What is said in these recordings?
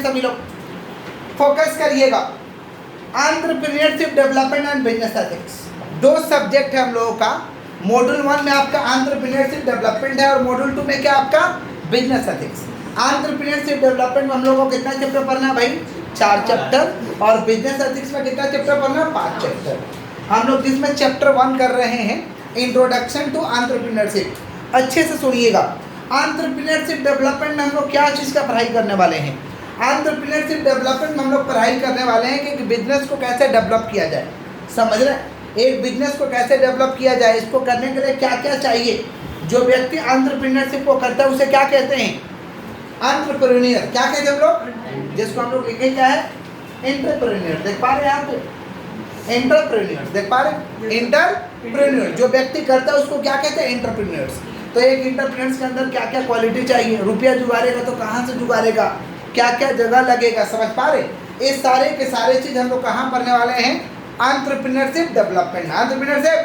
सभी लोग, फोकस करिएगा। Entrepreneurship development and business ethics, दो सब्जेक्ट है हम लोगों का। मॉड्यूल 1 में आपका एंटरप्रेन्योरशिप डेवलपमेंट है और मॉड्यूल 2 में क्या आपका बिजनेस एथिक्स। एंटरप्रेन्योरशिप डेवलपमेंट में हम लोगों को कितना चैप्टर पढ़ना है भाई? 4 चैप्टर। और बिजनेस एथिक्स में कितना चैप्टर पढ़ना है? 5 चैप्टर। हम लोग जिसमें चैप्टर 1 कर रहे हैं, इंट्रोडक्शन टू एंटरप्रेन्योरशिप। अच्छे से सुनिएगा, एंटरप्रेन्योरशिप डेवलपमेंट में हम लोग क्या चीज़ का पढ़ाई करने वाले हैं? एंटरप्रेन्योरशिप डेवलपमेंट में हम लोग पढ़ाई करने वाले हैं कि बिजनेस को कैसे डेवलप किया जाए। समझ रहे हैं? एक बिजनेस को कैसे डेवलप किया जाए, इसको करने के लिए क्या क्या चाहिए। जो व्यक्ति एंटरप्रेन्योरशिप को करता है उसे क्या कहते हैं? एंटरप्रेन्योर। क्या कहते हैं हम लोग? जिसको हम लोग लिखे क्या है? एंटरप्रेन्योर। देख पा रहे हैं यहाँ पे? एंटरप्रेन्योर देख पा रहे? एंटरप्रेन्योर जो व्यक्ति करता है उसको क्या कहते हैं? एंटरप्रेन्योर्स। तो एक एंटरप्रेन्योर्स के अंदर क्या क्या क्वालिटी चाहिए? रुपया जुगाड़ेगा तो कहाँ से जुगाड़ेगा, क्या क्या जगह लगेगा, समझ पा रहे? ये सारे के सारे चीज हम लोग कहाँ पढ़ने वाले हैं? Entrepreneurship development. एंटरप्रेन्योरशिप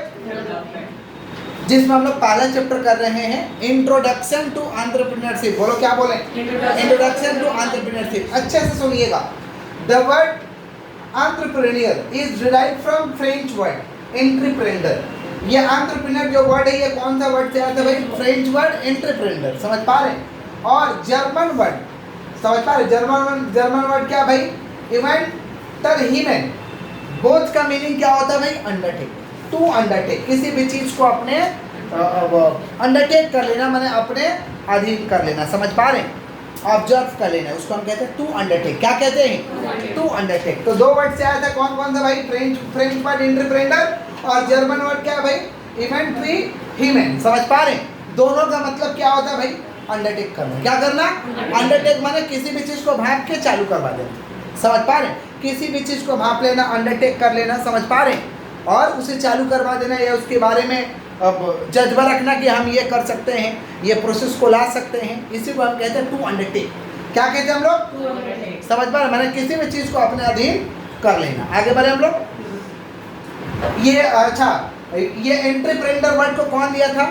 जिसमें हम लोग पहला चैप्टर कर रहे हैं, इंट्रोडक्शन टू एंटरप्रेन्योरशिप। बोलो क्या बोले? Introduction to entrepreneurship. अच्छे से सुनिएगा। The word entrepreneur is derived from French word entrepreneur. ये एंटरप्रेन्योर जो वर्ड है ये कौन सा वर्ड से आता है भाई? French word entrepreneur. समझ पा रहे? और जर्मन वर्ड, समझ पा रहे? जर्मन वर्ड क्या भाई? इवेंटरहिमेन। बोथ का मीनिंग क्या होता है भाई? अंडरटेक। टू अंडरटेक, किसी भी चीज को अपने अंडरटेक कर लेना, माने अपने अधीन कर लेना। समझ पा रहे? ऑब्जर्व कर लेना, उसको हम कहते हैं टू अंडरटेक। क्या कहते हैं? To undertake. तो दो वर्ड से आया था, कौन कौन सा भाई? फ्रेंच वर्ड एंटरप्रेन्योर और जर्मन वर्ड क्या भाई? इवेंटरहिमेन। समझ पा रहे? दोनों का मतलब क्या होता है भाई? अंडरटेक करना। क्या करना? अंडरटेक माने किसी भी चीज को भाप के चालू करवा देना। समझ पा रहे? किसी भी चीज को भाप लेना, अंडरटेक कर लेना। समझ पा रहे? और उसे चालू करवा देना या उसके बारे में जज्बा रखना कि हम ये कर सकते हैं, ये प्रोसेस को ला सकते हैं, इसी को हम कहते हैं टू अंडरटेक। क्या कहते हैं हम लोग? समझ पा रहे? मैंने किसी भी चीज को अपने अधीन कर लेना। आगे बढ़े हम लोग। ये अच्छा, ये एंटरप्रेन्योर वर्ड को कौन दिया था?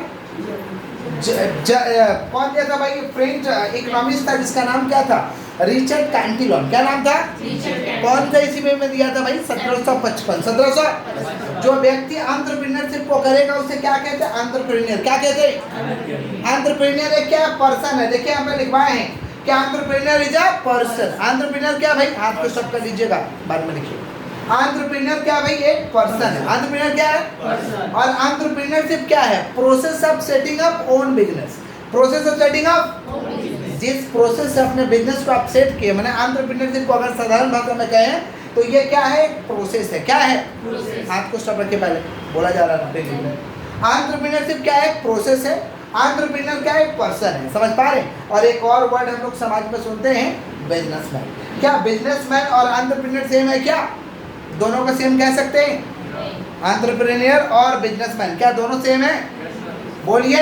कौन दिया था भाई? फ्रेंच इकोनॉमिस्ट था जिसका नाम क्या था? Richard Cantillon. क्या नाम था? कौन सा ईस्वी में दिया था भाई? 1755। 1700। जो व्यक्ति एंटरप्रेन्योरशिप को करेगा उसे क्या कहते हैं? एंटरप्रेन्योर। क्या कहते हैं? एंटरप्रेन्योर एक क्या पर्सन है? देखिए हमें लिखवाए हैं कि entrepreneur is a person. Entrepreneur क्या भाई? हाथ को सब कर लीजिएगा, बाद में लिखिए। एंटरप्रेन्योर क्या भाई? एक पर्सन है। एंटरप्रेन्योर क्या है? पर्सन। और एंटरप्रेन्योरशिप क्या है? Process of setting up own business. Process of setting up, जिस प्रोसेस से अपने बिजनेस को आप सेट किए, मैंने एंटरप्रेन्योरशिप को अगर साधारण भाषा में कहें तो ये क्या है? एक प्रोसेस है। क्या है? हाथ को स्टॉप रखिए, पहले बोला जा रहा है। एंटरप्रेन्योरशिप क्या है? एक प्रोसेस है। एंटरप्रेन्योर क्या है? एक पर्सन है। समझ पा रहे? और एक और वर्ड हम लोग समाज में सुनते हैं, बिजनेसमैन। क्या बिजनेसमैन और एंटरप्रेन्योर सेम है क्या? दोनों को सेम कह सकते हैं? एंटरप्रेन्योर और बिजनेसमैन क्या दोनों सेम है? बोलिए।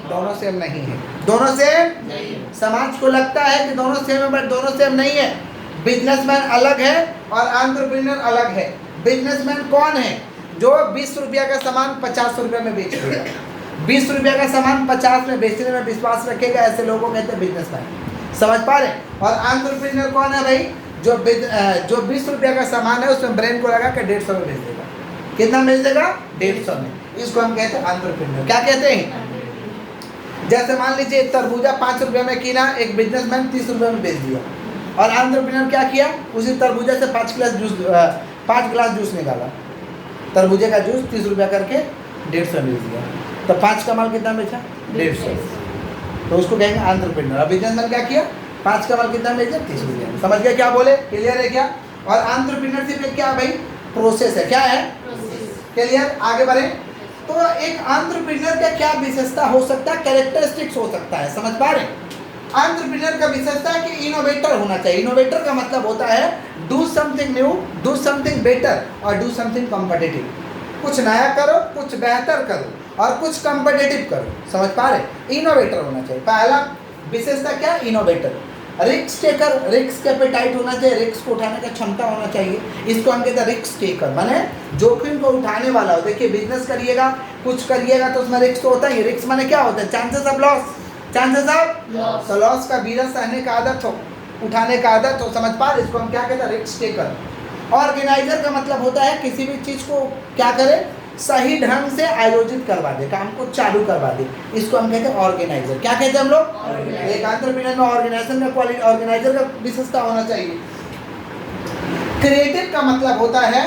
दोनों सेम नहीं है। दोनों सेम नहीं। समाज को लगता है कि दोनों सेम है, बट दोनों सेम नहीं है। बिजनेसमैन अलग है और एंटरप्रेन्योर अलग है। बिजनेसमैन कौन है? जो 20 रुपया का सामान 50 रुपये में बेच देगा। 20 रुपया का सामान 50 में बेचने में विश्वास रखेगा, ऐसे लोगों को कहते हैं बिजनेसमैन। समझ पा रहे? और एंटरप्रेन्योर कौन है भाई? जो 20 रुपया का सामान है उसमें ब्रेन को लगा कर 150 में बेच देगा। कितना बेच देगा? 150 में। इसको हम कहते हैं एंटरप्रेन्योर। क्या कहते हैं? जैसे मान लीजिए तरबूजा 5 रुपये में किना, एक बिजनेसमैन 30 रुपये में बेच दिया। और एंटरप्रेन्योर क्या किया? उसी तरबूजा से 5 गिलास जूस निकाला। तरबूजे का जूस 30 रुपया करके 150 में बेच दिया। तो 5 का माल कितना बेचा? 150। तो उसको कहेंगे एंटरप्रेन्योर। और बिजनेसमैन क्या किया? 5 का माल कितना बेचा? 30 रुपया। समझ गया क्या बोले? क्लियर है क्या? और एंटरप्रेन्योरशिप में क्या भाई? प्रोसेस है। क्या है? क्लियर? आगे बढ़े। तो एक एंटरप्रेन्योर का क्या विशेषता हो सकता है? कैरेक्टरिस्टिक्स हो सकता है। समझ पा रहे? एंटरप्रेन्योर का विशेषता है कि इनोवेटर होना चाहिए। इनोवेटर का मतलब होता है do something new, do something better और डू समथिंग कॉम्पिटिटिव। कुछ नया करो, कुछ बेहतर करो और कुछ कॉम्पिटिटिव करो। समझ पा रहे? इनोवेटर होना चाहिए। पहला विशेषता क्या? Innovator. Risk taker, risk appetite होना चाहिए, रिस्क को उठाने का क्षमता होना चाहिए। इसको हम कहते हैं रिस्क टेकर, माने जोखिम को उठाने वाला हो। देखिए बिजनेस करिएगा, कुछ करिएगा तो उसमें रिस्क तो होता ही। रिस्क माने क्या होता है? Chances of loss. Chances of loss. तो लॉस का बीरा सहने का आदत हो, उठाने का आदत हो, समझ पा रहे, इसको हम क्या कहते हैं, रिस्क टेकर। ऑर्गेनाइजर का मतलब होता है किसी भी चीज़ को क्या करे, सही ढंग से आयोजित करवा दे, काम को चालू करवा दे, इसको हम कहते हैं ऑर्गेनाइजर। क्या कहते हैं हम लोग, एक एंटरप्रेन्योर में ऑर्गेनाइजेशन का क्वालिटी, ऑर्गेनाइजर का विशेषता होना चाहिए। क्रिएटिव का मतलब होता है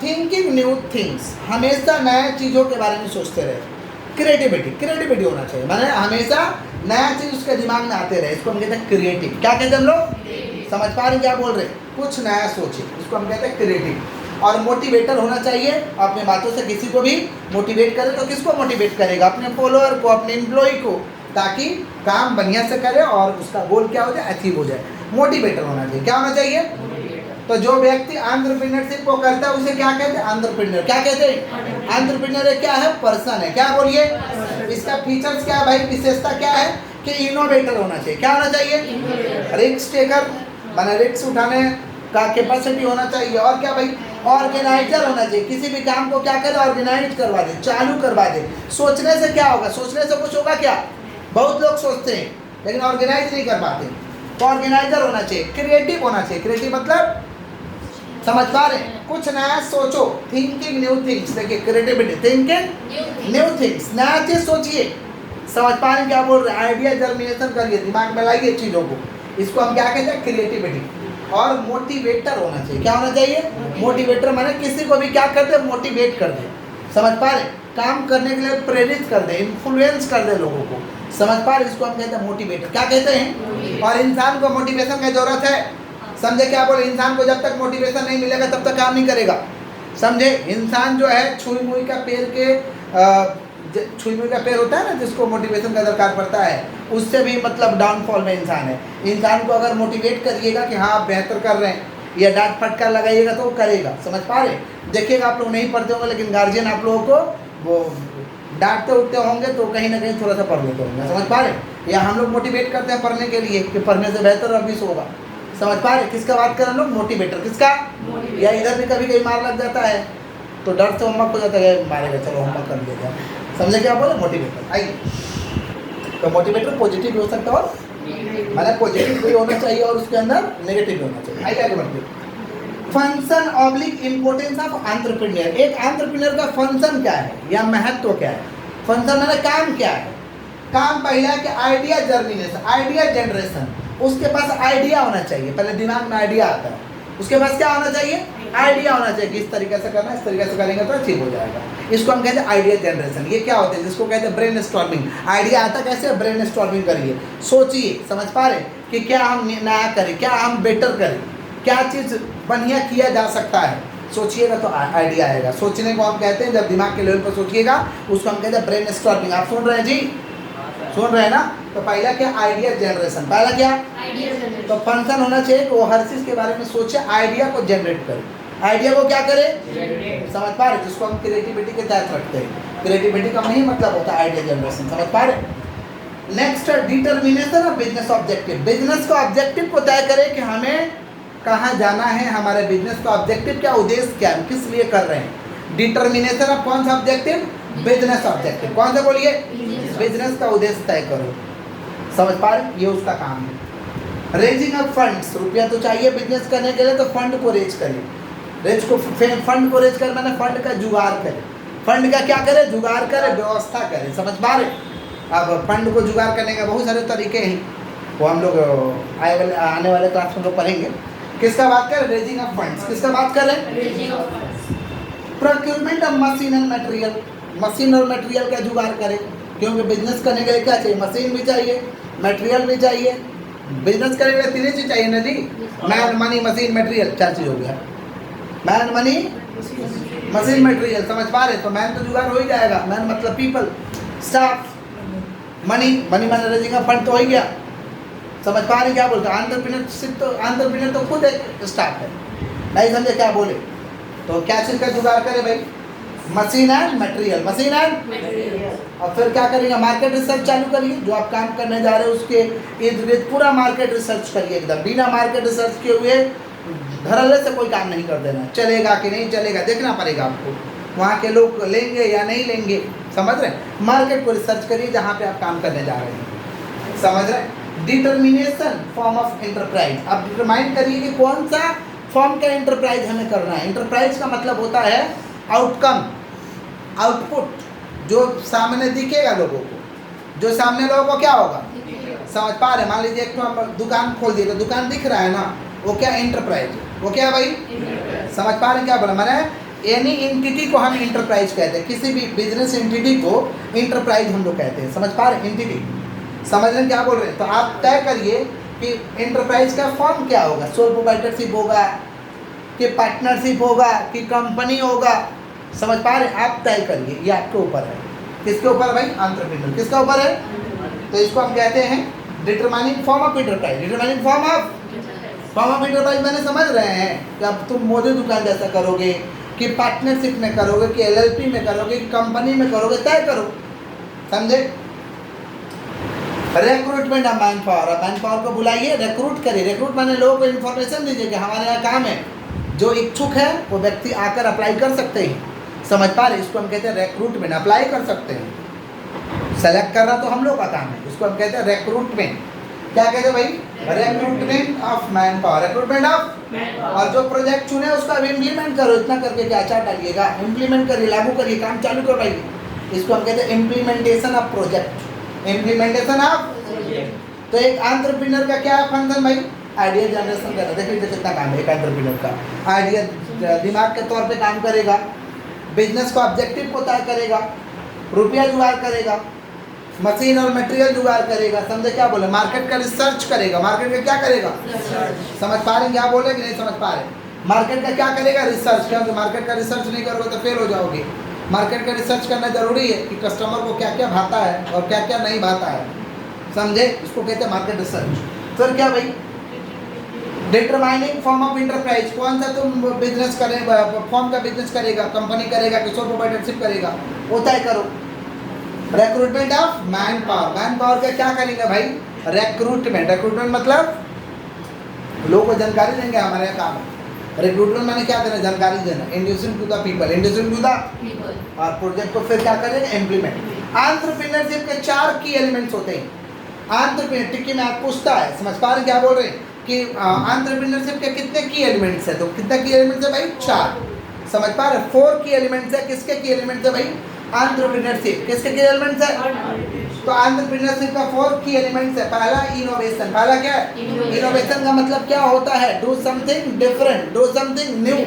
थिंकिंग न्यू थिंग्स, हमेशा नए चीज़ों के बारे में सोचते रहे। क्रिएटिविटी होना चाहिए, माने हमेशा नया चीज़ उसके दिमाग में आते रहे, इसको हम कहते हैं क्रिएटिव। क्या कहते हैं हम लोग, समझ पा रहे हैं क्या बोल रहे हैं, कुछ नया सोचे, इसको हम कहते हैं क्रिएटिव। और मोटिवेटर होना चाहिए, अपने बातों से किसी को भी मोटिवेट करे, तो किसको मोटिवेट करेगा, अपने फॉलोअर को, अपने एम्प्लॉय को, ताकि काम बढ़िया से करे और उसका गोल क्या हो जाए, अचीव हो जाए। मोटिवेटर होना चाहिए। क्या होना चाहिए, तो जो व्यक्ति एंटरप्रेन्योरशिप को करता है उसे क्या कहते हैं, एंटरप्रेन्योर। क्या कहते हैं, एंटरप्रेन्योर क्या है, पर्सन है। क्या बोलिए, इसका फीचर्स क्या है भाई, विशेषता क्या है कि इनोवेटर होना चाहिए। क्या होना चाहिए, रिस्क टेकर, माने रिस्क उठाने का कैपेसिटी होना चाहिए। और क्या भाई, ऑर्गेनाइजर होना चाहिए, किसी भी काम को क्या करे, ऑर्गेनाइज करवा दे, चालू करवा दे। सोचने से क्या होगा, सोचने से कुछ होगा क्या, बहुत लोग सोचते हैं लेकिन ऑर्गेनाइज नहीं कर पाते, तो ऑर्गेनाइजर होना चाहिए। क्रिएटिव होना चाहिए, क्रिएटिव मतलब समझ पा रहे, कुछ नया सोचो, थिंकिंग न्यू थिंग्स। देखिए क्रिएटिविटी, थिंकिंग न्यू थिंग्स, नया चीज सोचिए, समझ पा रहे क्या बोल रहे हैं, आइडिया जर्मिनेशन करिए, दिमाग में लाइए चीज़ों को, इसको हम क्या कहते हैं, क्रिएटिविटी। और मोटिवेटर होना चाहिए। क्या होना चाहिए, मोटिवेटर माने किसी को भी क्या करते हैं, मोटिवेट कर दे, समझ पा रहे, काम करने के लिए प्रेरित कर दे, इन्फ्लुएंस कर दे लोगों को, समझ पा रहे, इसको हम कहते हैं मोटिवेटर। क्या कहते हैं, और इंसान को मोटिवेशन की जरूरत है, समझे क्या बोले, इंसान को जब तक मोटिवेशन नहीं मिलेगा तब तक काम नहीं करेगा, समझे। इंसान जो है छुई मुई का पेड़ के छुई मुई का पेड़ होता है ना, जिसको मोटिवेशन का दरकार पड़ता है, उससे भी मतलब डाउनफॉल में इंसान है। इंसान को अगर मोटिवेट करिएगा कि हाँ आप बेहतर कर रहे हैं, या डांट फटकार लगाइएगा तो वो करेगा, समझ पा रहे। देखिएगा आप लोग नहीं पढ़ते होंगे लेकिन गार्जियन आप लोगों को वो डांटते उठते होंगे तो कहीं ना कहीं थोड़ा सा पढ़ लेते होंगे, समझ पा रहे। या हम लोग मोटिवेट करते हैं पढ़ने के लिए कि पढ़ने से बेहतर अभी होगा, समझ पा रहे। किसका बात कर रहे हैं लोग, मोटिवेटर, किसका, या इधर भी कभी कभी मार लग जाता है तो डर से होमवर्क हो जाता है, मारेगा चलो होमवर्क कर लिया जाए, समझे क्या बोले, मोटिवेटर। आइए, तो मोटिवेटर पॉजिटिव भी हो सकता है और मतलब पॉजिटिव भी होना चाहिए और उसके अंदर नेगेटिव भी होना चाहिए। आइए आगे बढ़ते। Function oblique importance of entrepreneur, एक एंटरप्रेन्योर का फंक्शन क्या है या महत्व क्या है। फंक्शन माने काम क्या है, काम पहला है कि आइडिया जर्मिनेशन, आइडिया जनरेशन, उसके पास आइडिया होना चाहिए, पहले दिमाग में आइडिया आता है, उसके पास क्या होना चाहिए, आइडिया होना चाहिए कि इस तरीके से करना है, इस तरीके से करेंगे तो ठीक हो जाएगा। इसको हम कहते हैं आइडिया जनरेशन। ये क्या होता है, जिसको कहते हैं ब्रेन स्टॉर्मिंग। आइडिया आता कैसे, ब्रेन स्टॉर्मिंग करिए, सोचिए, समझ पा रहे कि क्या हम नया करें, क्या हम बेटर करें, क्या चीज़ बढ़िया किया जा सकता है, सोचिएगा तो आइडिया आएगा। सोचने को हम कहते हैं, जब दिमाग के लेवल पर सोचिएगा उसको हम कहते हैं ब्रेन स्टॉर्मिंग। आप सुन रहे हैं जी, सुन रहे हैं ना। तो पहला क्या, आइडिया जनरेशन, पहला क्या, तो फंक्शन होना चाहिए कि वो हर चीज़ के बारे में सोचे, आइडिया को जनरेट करे, आइडिया को क्या करे, समझ पा रहे, जिसको हम क्रिएटिविटी के तहत रखते हैं। क्रिएटिविटी का नहीं मतलब होता है आइडिया जनरेशन, समझ पा रहे। Next, determination of business objective, business का ऑब्जेक्टिव को तय करें कि हमें कहाँ जाना है, हमारे बिजनेस का ऑब्जेक्टिव क्या, उद्देश्य क्या है, किस लिए कर रहे हैं। डिटर्मिनेशन ऑफ कौन सा ऑब्जेक्टिव, बिजनेस ऑब्जेक्टिव, कौन सा बोलिए, बिजनेस का उद्देश्य तय करो, समझ पा रहे, ये उसका काम है। रेजिंग ऑफ फंड्स, रुपया तो चाहिए बिजनेस करने के लिए, तो फंड को रेज करिए, फंड को रेज कर मैंने फंड का जुगाड़ करे, फंड का क्या करे, जुगाड़ करे, व्यवस्था करे, समझ पा रहे। अब फंड को जुगाड़ करने के बहुत सारे तरीके हैं, वो हम लोग आने वाले क्लास में लोग पढ़ेंगे। किसका बात करें, रेजिंग ऑफ फंड्स, किसका बात करें, procurement of machine and material, machine और मटेरियल का जुगाड़ करें, क्योंकि बिजनेस करने के लिए क्या चाहिए, मशीन भी चाहिए, मटेरियल भी चाहिए। बिजनेस करने के लिए तीन चीज चाहिए ना जी, मैन मनी मशीन मटेरियल, चार चीज हो गया, मैन मनी मशीन मटेरियल, समझ पा रहे। तो मैन तो जुगाड़ हो ही जाएगा, मैन मतलब people, staff, money, money man raising of fund तो हो ही गया, समझ पा रहे क्या बोलते हैं। एंटरप्रेन्योरशिप तो, एंटरप्रेन्योर तो खुद एक स्टाफ है, नहीं समझे क्या बोले। तो क्या चीज़ का जुगाड़ करे भाई, machine and material, machine and, और फिर क्या करेंगे, मार्केट रिसर्च चालू करिए, जो आप काम करने जा रहे हैं उसके इर्द गिर्द पूरा मार्केट रिसर्च करिए, एकदम बिना मार्केट रिसर्च किए हुए धड़ल्ले से कोई काम नहीं कर देना, चलेगा कि नहीं चलेगा देखना पड़ेगा आपको, वहाँ के लोग लेंगे या नहीं लेंगे, समझ रहे। मार्केट को रिसर्च करिए जहाँ पे आप काम करने जा रहे हैं, समझ रहे। Determination form of enterprise. अब डिटरमाइन करिए कि कौन सा फॉर्म का एंटरप्राइज हमें करना है। एंटरप्राइज का मतलब होता है आउटकम, आउटपुट, जो सामने दिखेगा लोगों को, जो सामने लोगों को क्या होगा, समझ पा रहे। मान लीजिए एक तो हम दुकान खोल दिए तो दुकान दिख रहा है ना, वो क्या एंटरप्राइज है, वो क्या है भाई, समझ पा रहे क्या बोला मैंने। एनी एंटिटी को हम इंटरप्राइज कहते हैं, किसी भी बिजनेस एंटिटी को इंटरप्राइज हम लोग कहते हैं, समझ पा रहे। एंटिटी समझ रहे क्या बोल रहे हैं। तो आप तय करिए कि एंटरप्राइज का फॉर्म क्या होगा, सोल प्रोप्राइटरशिप होगा कि पार्टनरशिप होगा कि कंपनी होगा, समझ पा रहे। आप तय करिए, ये आपके ऊपर है। किसके ऊपर भाई, एंटरप्रेन्योर, किसका ऊपर है। तो इसको हम कहते हैं determining form of enterprise. Determining form of enterprise मैंने समझ रहे हैं कि अब तुम मोदी दुकान जैसा करोगे कि पार्टनरशिप में करोगे कि एलएलपी में करोगे कि कंपनी में करोगे, तय करो, समझे। Recruitment of man power, man power को बुलाइए, रिक्रूट करिए। रिक्रूट माने लोगों को इन्फॉर्मेशन दीजिए कि हमारे यहाँ काम है, जो इच्छुक है वो व्यक्ति आकर अप्लाई कर सकते हैं, समझ पा रहे। इसको हम कहते हैं रिक्रूटमेंट, अप्लाई कर सकते हैं। सेलेक्ट करना तो हम लोग का काम है, इसको हम कहते हैं रिक्रूटमेंट। क्या कहते हैं भाई, recruitment of man power, recruitment of. और जो प्रोजेक्ट चुने उसका अब इम्प्लीमेंट करो, इतना करके क्या अच्छा डालिएगा, इम्प्लीमेंट करिए, लागू करिए, काम चालू करवाइए। इसको हम कहते हैं implementation of project, implementation of. तो एक एंटरप्रेन्योर का क्या फंक्शन भाई, आइडिया जनरेशन करना। देखिए कितना काम है एक एंटरप्रेन्योर का। आइडिया दिमाग के तौर पे काम करेगा, बिजनेस को ऑब्जेक्टिव को तय करेगा, रुपया जुगाड़ करेगा, मशीन और मटेरियल जुगाड़ करेगा, समझे क्या बोले। मार्केट का रिसर्च करेगा, मार्केट का क्या करेगा, समझ पा रहे हैं क्या बोले कि नहीं समझ पा रहे। मार्केट का क्या करेगा, रिसर्च। क्योंकि मार्केट का रिसर्च नहीं करोगे तो फेल हो जाओगे। मार्केट का रिसर्च करना जरूरी है कि कस्टमर को क्या क्या भाता है और क्या क्या नहीं भाता है, समझे। इसको कहते हैं मार्केट रिसर्च। फिर क्या भाई, डिटरमाइनिंग फॉर्म ऑफ एंटरप्राइज, कौन सा तुम बिजनेस करेगा, फॉर्म का बिजनेस करेगा, कंपनी करेगा कि सोल प्रोप्राइटरशिप करेगा, वो तय करो। Recruitment of man power, man power का क्या करेंगे भाई, रिक्रूटमेंट। रिक्रूटमेंट मतलब लोगों को जानकारी देंगे, हमारे यहाँ काम है। रिक्रूटमेंट मैंने क्या देना, जानकारी देना। Inducing to the people, inducing to the और प्रोजेक्ट को फिर क्या करेंगे, इम्प्लीमेंट। एंटरप्रेन्योरशिप के 4 की एलिमेंट्स होते हैं। एंटरप्रेन्योर टिक्की में आप पूछता है, समझ पा रहे क्या बोल रहे हैं कि एंटरप्रेन्योरशिप के कितने की एलिमेंट्स है। तो कितने की एलिमेंट्स है भाई, 4, समझ पा रहे। 4 की एलिमेंट्स है। किसके की एलिमेंट्स है भाई, एंटरप्रेन्योरशिप। किसके की एलिमेंट्स है, तो एंटरप्रेन्योरशिप का 4 की एलिमेंट्स है। पहला इनोवेशन, पहला क्या है, इनोवेशन का मतलब क्या होता है, do something different, do something new,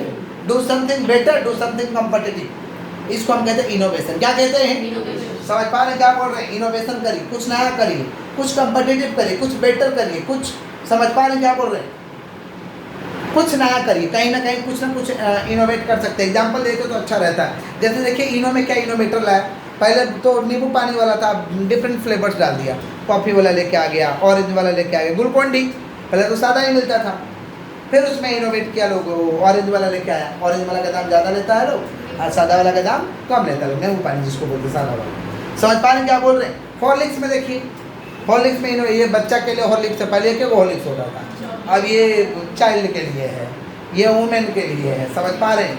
do something better, do something competitive. इसको हम कहते हैं इनोवेशन। क्या कहते हैं, समझ पा रहे क्या बोल रहे हैं। इनोवेशन करिए, कुछ नया करिए, कुछ कॉम्पिटिटिव करिए, कुछ बेटर करिए, कुछ, समझ पा रहे क्या बोल रहे हैं, कुछ नया करिए। कहीं ना कहीं कुछ ना कुछ इनोवेट कर सकते हैं। एग्जाम्पल देते तो अच्छा रहता है। जैसे देखिए इनो में क्या इनोवेटर लाया, पहले तो नींबू पानी वाला था, डिफरेंट फ्लेवर्स डाल दिया, कॉफ़ी वाला लेके आ गया, ऑरेंज वाला लेके आ गया, ग्लूकोन डी पहले तो सादा ही मिलता था, फिर उसमें इनोवेट किया लोग, ऑरेंज वाला लेके आया। ऑरेंज वाला का दाम ज़्यादा लेता है लोग और सादा वाला का दाम कम लेता है लोग, नींबू पानी जिसको बोलते हैं सादा वाला। समझ पा रहे क्या बोल रहे हैं। हॉर्लिक्स में देखिए, हॉर्लिक्स में ये बच्चा के लिए हॉर्लिक्स है, पहले क्या हॉर्लिक्स होता था, अब ये चाइल्ड के लिए है, ये वुमेन के लिए है। समझ पा रहे हैं,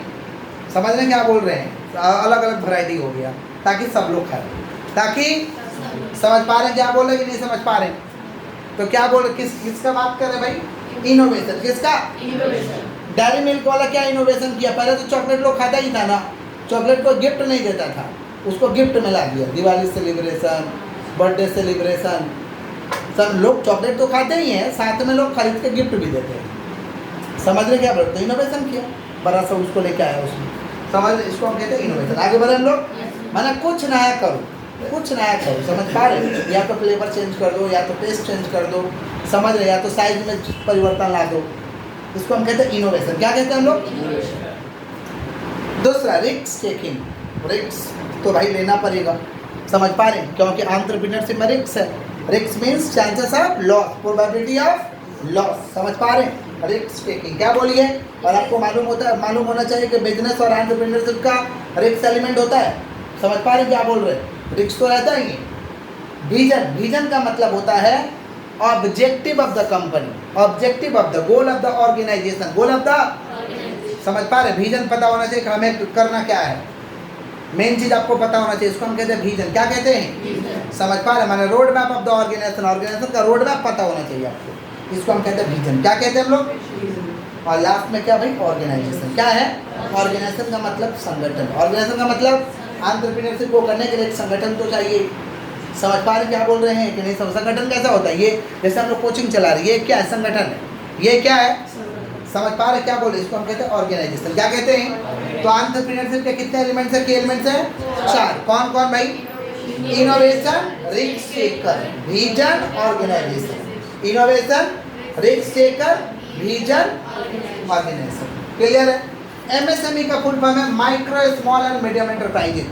समझ रहे क्या बोल रहे हैं। अलग अलग वैरायटी हो गया ताकि सब लोग खाएं, ताकि समझ पा रहे हैं क्या बोल रहे कि नहीं समझ पा रहे। तो क्या बोल किसका बात कर रहे भाई, इनोवेशन। किसका, डेयरी मिल्क वाला क्या इनोवेशन किया, पहले तो चॉकलेट लोग खाता ही था ना, चॉकलेट को गिफ्ट नहीं देता था, उसको गिफ्ट में ला दिया। दिवाली सेलिब्रेशन, बर्थडे सेलिब्रेशन, सब लोग चॉकलेट तो खाते ही हैं, साथ में लोग खरीद के गिफ्ट भी देते हैं। समझ रहे क्या बोलते, तो इनोवेशन किया, बड़ा सा उसको लेके आया उसमें, समझ। इसको हम कहते हैं इनोवेशन। आगे बढ़े हम लोग, मैंने कुछ नया करो, कुछ नया करो, समझ पा रहे। या तो फ्लेवर चेंज कर दो, या तो टेस्ट चेंज कर दो, समझ रहे, या तो साइज में परिवर्तन ला दो, इसको हम कहते हैं इनोवेशन। क्या कहते हैं हम लोग। दूसरा रिस्क टेकिंग। रिस्क तो भाई लेना पड़ेगा, समझ पा रहे, क्योंकि एंटरप्रेन्योरशिप में रिस्क है। Risk means chances of loss, probability of loss, समझ पा रहे हैं। रिस्क टेकिंग क्या बोलिए। और आपको मालूम होना चाहिए कि बिजनेस और एंटरप्रेन्योरशिप का रिस्क एलिमेंट होता है, समझ पा रहे क्या बोल रहे हैं। रिस्क तो रहता ही है। विजन, विजन का मतलब होता है objective of the company, objective of the goal of the organisation, goal of the, समझ पा रहे। विजन पता होना चाहिए कि हमें करना क्या है, मेन चीज आपको पता होना चाहिए, इसको हम कहते हैं विजन। क्या कहते हैं? समझ पा रहे? माने road map of the organisation, organisation का रोड मैप पता होना चाहिए आपको, इसको हम कहते हैं विजन। क्या कहते हैं हम लोग? और लास्ट में क्या भाई? ऑर्गेनाइजेशन। क्या है? ऑर्गेनाइजेशन का मतलब संगठन। ऑर्गेनाइजेशन का मतलब एंटरप्रेन्योरशिप को करने के लिए एक संगठन तो चाहिए। समझ पा रहे क्या बोल रहे हैं कि नहीं? सब संगठन कैसा होता है? ये जैसे हम लोग कोचिंग चला रहे हैं, ये क्या है? संगठन है। ये क्या है? समझ पा रहे क्या बोले? इसको हम कहते हैं ऑर्गेनाइजेशन। क्या कहते हैं? तो एंटरप्रेन्योरशिप के कितने एलिमेंट्स है? के एलिमेंट्स है? 4। कौन कौन भाई? Innovation, risk taker, vision, organisation. Innovation, risk taker, vision, organisation. Clear है? एमएसएमई का फुल फॉर्म है micro small and medium enterprises.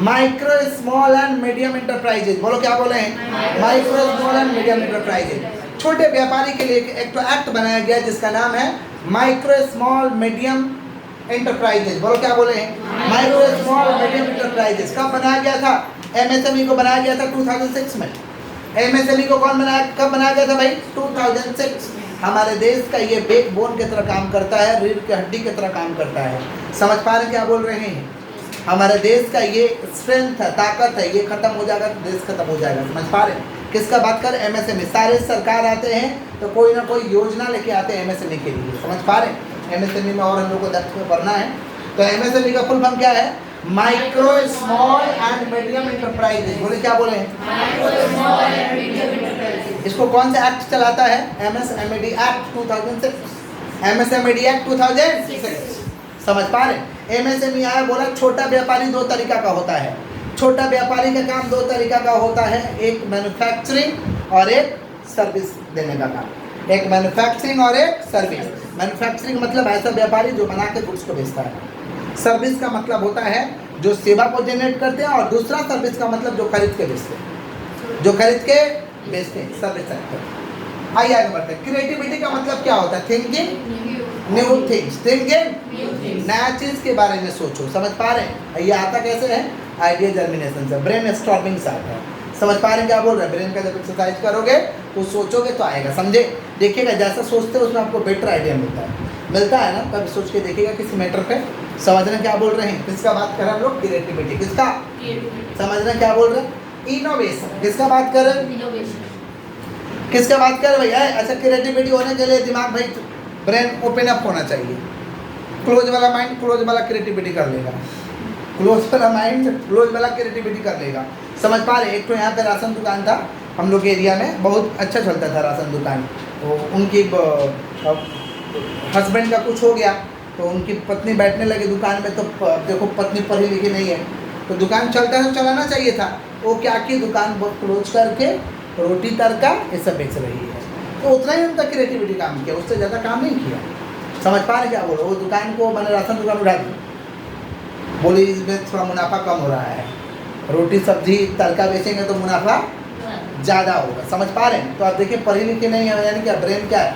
Micro small and medium enterprises, बोलो क्या बोले हैं? Micro small and medium enterprises. छोटे व्यापारी के लिए एक तो एक्ट बनाया गया जिसका नाम है माइक्रो स्मॉल मीडियम एंटरप्राइजेज। बोलो क्या बोले हैं? Micro small medium enterprises. कब बनाया गया था? एमएसएमई को बनाया गया था 2006 में। एमएसएमई को कौन बनाया, कब बनाया गया था भाई? 2006। हमारे देश का ये बैकबोन की तरह काम करता है, रीढ़ की हड्डी की तरह काम करता है। समझ पा रहे क्या बोल रहे हैं? हमारे देश का ये स्ट्रेंथ है, ताकत है। ये खत्म हो जाएगा तो देश खत्म हो जाएगा। समझ पा रहे? किसका बात कर? एमएसएमई। सारे सरकार आते हैं तो कोई ना कोई योजना लेके आते हैं एमएसएमई के लिए। समझ पा रहे? एमएसएमई में और हम लोग को डेप्थ में पढ़ना है। तो एमएसएमई का फुल फॉर्म क्या है? Micro small and medium enterprises. बोले क्या बोले हैं? इसको कौन सा एक्ट चलाता है? MSME act 2006। MSME act 2006। समझ पा रहे? एमएसएमई आया, बोला छोटा व्यापारी 2 तरीका का होता है। छोटा व्यापारी का काम 2 तरीका का होता है, एक मैन्युफैक्चरिंग और एक सर्विस देने का काम। एक मैन्युफैक्चरिंग और एक सर्विस। मैन्युफैक्चरिंग मतलब ऐसा व्यापारी जो बना के गुड्स को बेचता है। सर्विस का मतलब होता है जो सेवा को जनरेट करते हैं, और दूसरा सर्विस का मतलब जो खरीद के बेचते हैं, जो खरीद के बेचते हैं, सर्विस सेक्टर। आइए आगे बढ़ते हैं। क्रिएटिविटी का मतलब क्या होता है? Thinking new things. थिंकिंग नया चीज के बारे में सोचो। समझ पा रहे हैं? ये आता कैसे है? आइडिया जर्मिनेशन से, ब्रेन स्टॉर्मिंग से आता है। समझ पा रहे हैं क्या बोल रहे हैं? ब्रेन का जब एक्सरसाइज करोगे तो सोचोगे तो आएगा। समझे? देखिएगा जैसा सोचते हो उसमें आपको बेटर आइडिया मिलता है ना। कभी सोच के देखिएगा किसी मैटर पे। समझ रहे क्या बोल रहे हैं? किसका बात कर रहे हैं हम लोग? क्रिएटिविटी। किसका? समझ रहे क्या बोल रहे हैं? इनोवेशन। किसका बात कर रहे हैं? किसका बात कर रहे भैया? अच्छा, क्रिएटिविटी होने के लिए दिमाग भाई ब्रेन ओपन अप होना चाहिए। क्लोज वाला माइंड क्लोज वाला क्रिएटिविटी कर लेगा। क्लोज वाला माइंड क्लोज वाला क्रिएटिविटी कर लेगा। समझ पा रहे? एक तो यहाँ पे राशन दुकान था हम लोग के एरिया में, बहुत अच्छा चलता था राशन दुकान। तो उनकी हस्बैंड का कुछ हो गया तो उनकी पत्नी बैठने लगी दुकान में। तो देखो पत्नी पढ़ी लिखी नहीं है तो दुकान चलता है, चलाना चाहिए था। वो क्या की दुकान क्लोज करके रोटी तड़का ये सब बेच रही है। तो उतना ही उनका क्रिएटिविटी काम किया, उससे ज़्यादा काम नहीं किया। समझ पा रहे क्या बोलो? वो दुकान को मैंने राशन दुकान उठा दी, बोली इसमें थोड़ा मुनाफा कम हो रहा है, रोटी सब्जी तड़का बेचेंगे तो मुनाफा ज़्यादा होगा। समझ पा रहे हैं? तो आप देखिए पढ़ी लिखी नहीं है, यानी क्या ब्रेन क्या है?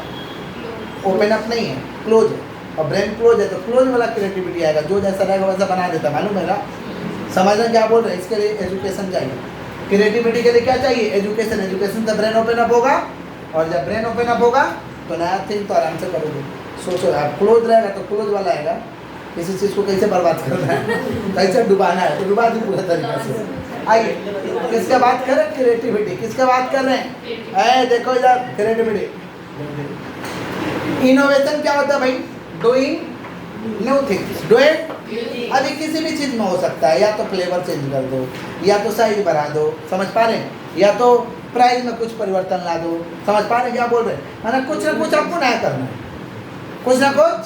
ओपन अप नहीं है, क्लोज है। और ब्रेन क्लोज है तो क्लोज वाला क्रिएटिविटी आएगा, जो जैसा रहेगा वैसा बना देता। मालूम है ना? समझ रहे क्या बोल रहे हैं? इसके लिए एजुकेशन चाहिए। क्रिएटिविटी के लिए क्या चाहिए? एजुकेशन। एजुकेशन से ब्रेन ओपन अप होगा, और जब ब्रेन ओपन अप होगा तो नया थिंग तो आराम से करोगे। सोचो आप क्लोज रहेगा तो क्लोज वाला आएगा, किसी चीज़ को कैसे बर्बाद करना है, कैसे डुबाना है तो डुबा दी पूरा तरीके से। आइए किसका बात कर रहे हैं? क्रिएटिविटी। किसका बात कर रहे हैं? देखो इधर क्रिएटिविटी। इनोवेशन क्या होता है भाई? Doing new things. डूइंग अभी किसी भी चीज़ में हो सकता है, या तो फ्लेवर चेंज कर दो, या तो साइज बढ़ा दो। समझ पा रहे हैं? या तो प्राइस में कुछ परिवर्तन ला दो। समझ पा रहे हैं क्या बोल रहे हैं? माना कुछ ना कुछ आपको नया करना है, कुछ ना कुछ,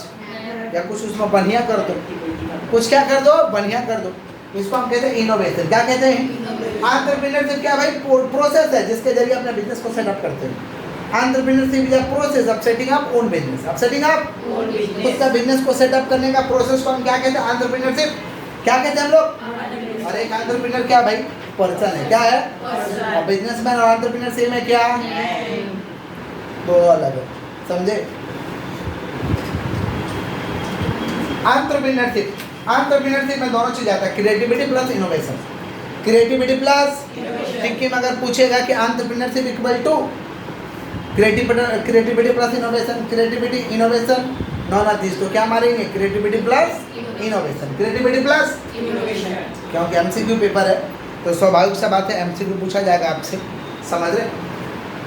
या कुछ उसमें बढ़िया कर दो। कुछ क्या कर दो? बढ़िया कर दो। इसको हम कहते हैं इनोवेशन। क्या कहते हैं? एंटरप्रेन्योरशिप क्या भाई? प्रोसेस है जिसके जरिए अपने बिजनेस को सेटअप करते हैं। Entrepreneurship is a process of setting up own business. अब सेटिंग अप खुद का बिजनेस को सेटअप करने का प्रोसेस को हम क्या कहते हैं? एंटरप्रेन्योरशिप। क्या कहते हैं हम लोग? और एक एंटरप्रेन्योर क्या भाई? पर्सन है। क्या है? और बिजनेसमैन और एंटरप्रेन्योर सेम है क्या? दो अलग है। समझे? एंटरप्रेन्योरशिप में दोनों चीज आता है, creativity plus innovation. Creativity plus thinking. अगर पूछेगा कि entrepreneurship equal to creativity plus innovation, creativity innovation non artist तो क्या मारेंगे? Creativity plus innovation, creativity plus क्योंकि एमसीक्यू पेपर है तो स्वाभाविक सा बात है एमसीक्यू पूछा जाएगा आपसे, समझ रहे?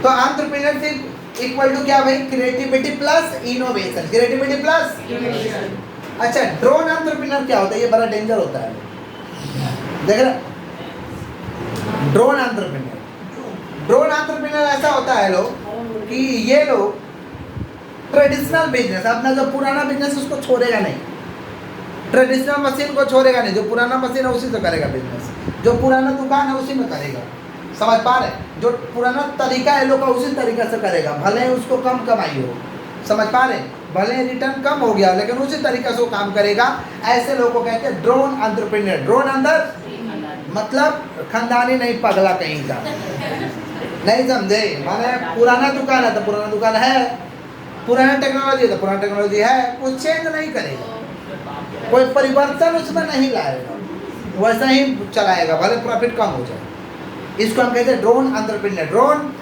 तो एंटरप्रेन्योरशिप इक्वल टू क्या भाई? Creativity plus innovation, creativity plus. अच्छा, ड्रोन एंटरप्रेन्योर क्या होता है? ये बड़ा डेंजर होता है, देख रहे? ड्रोन एंटरप्रेन्योर ऐसा होता है लोग कि ये लोग ट्रेडिशनल बिजनेस, अपना जो पुराना बिजनेस उसको छोड़ेगा नहीं, ट्रेडिशनल मशीन को छोड़ेगा नहीं, जो पुराना मशीन है उसी से करेगा बिजनेस, जो पुराना दुकान है उसी में करेगा, समझ पा रहे? जो पुराना तरीका है लोग का उसी तरीके से करेगा, भले ही उसको कम कमाई हो, समझ पा रहे? भले रिटर्न कम हो गया लेकिन उसी तरीके से वो काम करेगा। ऐसे लोगों को कहते हैं ड्रोन एंटरप्रेन्योर। ड्रोन अंदर मतलब खानदानी नहीं, पगला कहीं का नहीं, समझे? माने पुराना दुकान है तो पुराना दुकान है, पुराना टेक्नोलॉजी है तो पुराना टेक्नोलॉजी है, कुछ चेंज नहीं करेगा, कोई परिवर्तन उसमें नहीं लाएगा, वैसा ही चलाएगा भले प्रॉफिट कम हो जाए। इसको हम कहते हैं ड्रोन एंटरप्रेन्योर। ड्रोन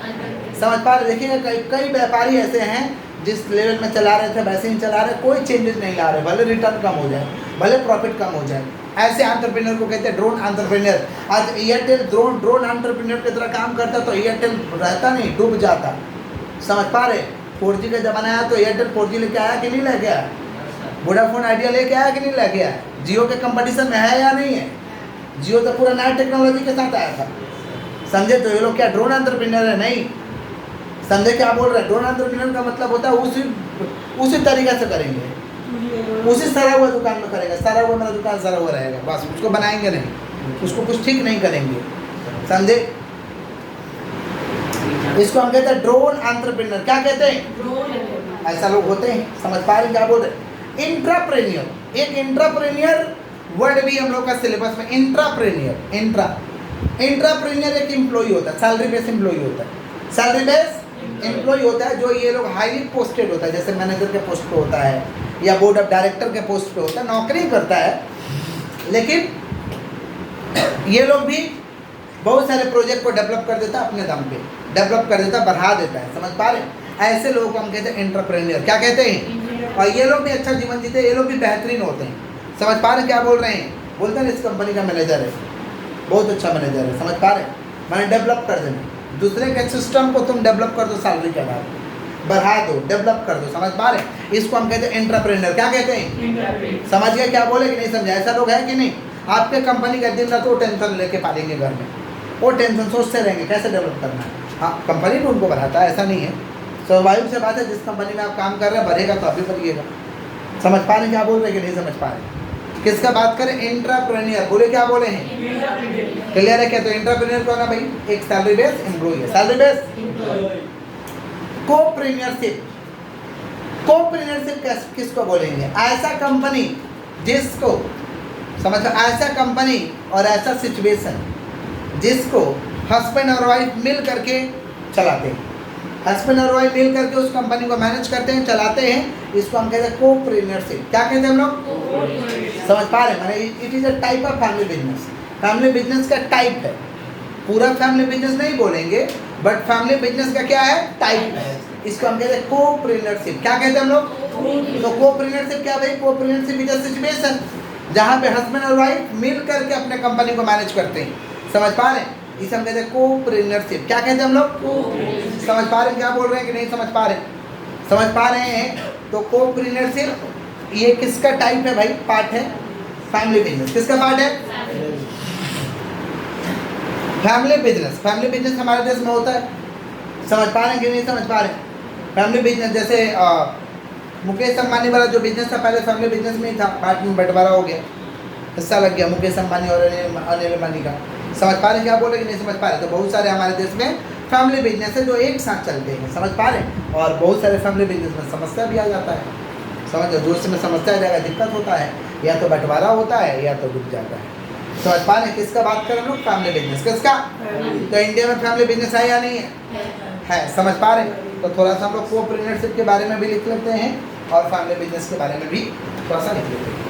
समझ पा रहे? देखिए कई व्यापारी ऐसे हैं जिस लेवल में चला रहे थे वैसे ही चला रहे, कोई चेंजेस नहीं ला रहे, भले रिटर्न कम हो जाए, भले प्रॉफिट कम हो जाए। ऐसे एंटरप्रेन्योर को कहते हैं ड्रोन एंटरप्रेन्योर। आज एयरटेल ड्रोन एंटरप्रेन्योर की तरह काम करता तो एयरटेल रहता नहीं, डूब जाता, समझ पा रहे? 4G का जमाना आया तो एयरटेल 4G लेके आया कि नहीं लेके आया? वोडाफोन आइडिया लेके आया कि नहीं लेके आया? जियो के कंपटीशन में है या नहीं है? जियो तो पूरा नया टेक्नोलॉजी के साथ आया था, समझे? तो ये लोग क्या ड्रोन एंटरप्रेन्योर है? नहीं, समझे क्या बोल रहे हैं? ड्रोन एंटरप्रेन्योर का मतलब होता है उसी तरीके से करेंगे, उसी सरा हुआ दुकान में करेगा, सरा हुआ मेरा दुकान सरा हुआ रहेगा, बस उसको बनाएंगे नहीं, उसको कुछ ठीक नहीं करेंगे, समझे? इसको हम कहते हैं ड्रोन एंटरप्रेन्योर। क्या कहते हैं? ऐसा लोग होते हैं, समझ पा रहे क्या बोल रहे? इंट्राप्रेन्योर, एक इंट्राप्रेन्योर वर्ड भी हम लोग का सिलेबस में, इंट्राप्रेन्योर। इंट्राप्रेन्योर एक एम्प्लॉय होता है, सैलरी बेस एम्प्लॉय होता है, सैलरी बेस एम्प्लॉय होता है, जो ये लोग हाईली पोस्टेड होता है, जैसे मैनेजर के पोस्ट पे होता है या बोर्ड ऑफ डायरेक्टर के पोस्ट पे होता है, नौकरी करता है, लेकिन ये लोग भी बहुत सारे प्रोजेक्ट को डेवलप कर देता है, अपने दम पे डेवलप कर देता है, बढ़ा देता है, समझ पा रहे? ऐसे लोगों को हम कहते हैं एंटरप्रेन्योर। क्या कहते हैं? और ये लोग भी अच्छा जीवन जीते, ये लोग भी बेहतरीन होते हैं, समझ पा रहे क्या बोल रहे हैं? बोलते हैं इस कंपनी का मैनेजर है, बहुत अच्छा मैनेजर है, समझ पा रहे? मैंने डेवलप कर देना, दूसरे के सिस्टम को तुम डेवलप कर दो, सैलरी के बाद बढ़ा दो, डेवलप कर दो, समझ पा रहे? इसको हम कहते हैं एंटरप्रेन्योर। क्या कहते हैं? समझ गए क्या बोले कि नहीं समझा? ऐसा लोग है कि नहीं? आपके कंपनी का दिन रात वो टेंशन लेके पालेंगे घर में, वो टेंशन सोचते रहेंगे कैसे डेवलप करना है। हाँ, कंपनी भी उनको बढ़ाता है, ऐसा नहीं है, स्वाभाविक से बात है, जिस कंपनी में आप काम कर रहे हैं बढ़ेगा तो अभी बढ़िएगा, समझ पा रहे क्या बोल रहे कि नहीं समझ पा रहे? किसका बात करें? एंटरप्रेन्योर। बोले क्या बोले हैं? क्लियर है क्या? तो एंटरप्रेन्योर कौन है भाई? एक सैलरी बेस एम्प्लॉय है, सैलरी बेस। कोप्रेन्योरशिप, कोप्रेन्योरशिप किसको बोलेंगे? ऐसा कंपनी जिसको, समझ, ऐसा कंपनी और ऐसा सिचुएशन जिसको हस्बैंड और वाइफ मिल करके चलाते हैं, हस्बैंड और वाइफ मिल करके उस कंपनी को मैनेज करते हैं, चलाते हैं, इसको हम कहते हैं कोप्रेन्योरशिप। क्या कहते हैं हम लोग? समझ पा रहे हैं? माने it is a type of family business, family business का टाइप है, पूरा फैमिली बिजनेस नहीं बोलेंगे बट फैमिली बिजनेस का क्या है? टाइप है, इसको हम कहते हैं कोप्रेन्योरशिप। क्या कहते हैं हम लोग? तो कोप्रेन्योरशिप क्या भाई? कोप्रेन्योरशिप इज अ सिचुएशन जहाँ पे हस्बैंड और वाइफ मिल करके अपने कंपनी को मैनेज करते हैं, समझ पा रहे हैं? इसे हम कहते हैं कोप्रेन्योरशिप। क्या कहते हैं हम लोग? समझ पा रहे हैं क्या बोल रहे हैं कि नहीं समझ पा रहे? समझ पा रहे हैं? तो कोप्रेन्योरशिप ये किसका टाइप है भाई? पार्ट है फैमिली बिजनेस। किसका पार्ट है? Family business. फैमिली बिजनेस हमारे देश में होता है, समझ पा रहे हैं कि नहीं समझ पा रहे हैं? फैमिली बिजनेस जैसे मुकेश अंबानी वाला जो बिजनेस था पहले फैमिली बिजनेस में ही था, पार्ट में बंटवारा हो गया, हिस्सा लग गया मुकेश अंबानी और अनिल अंबानी का। समझ पा रहे हैं क्या बोले कि नहीं समझ पा रहे? तो बहुत सारे हमारे देश में फैमिली बिजनेस है जो एक साथ चलते हैं, समझ पा रहे हैं? और बहुत सारे फैमिली बिजनेस में समस्या भी आ जाता है, समझ, जो उसमें समस्या आ जाएगा, दिक्कत होता है, या तो बंटवारा होता है या तो डूब जाता है। समझ पा रहे हैं? किसका बात करें लोग? Family business. किसका? तो इंडिया में फैमिली बिजनेस है या नहीं है? है, समझ पा रहे हैं? तो थोड़ा सा हम लोग कोप्रेन्योरशिप के बारे में भी लिख लेते हैं और फैमिली बिजनेस के बारे में भी थोड़ा सा लिख लेते हैं।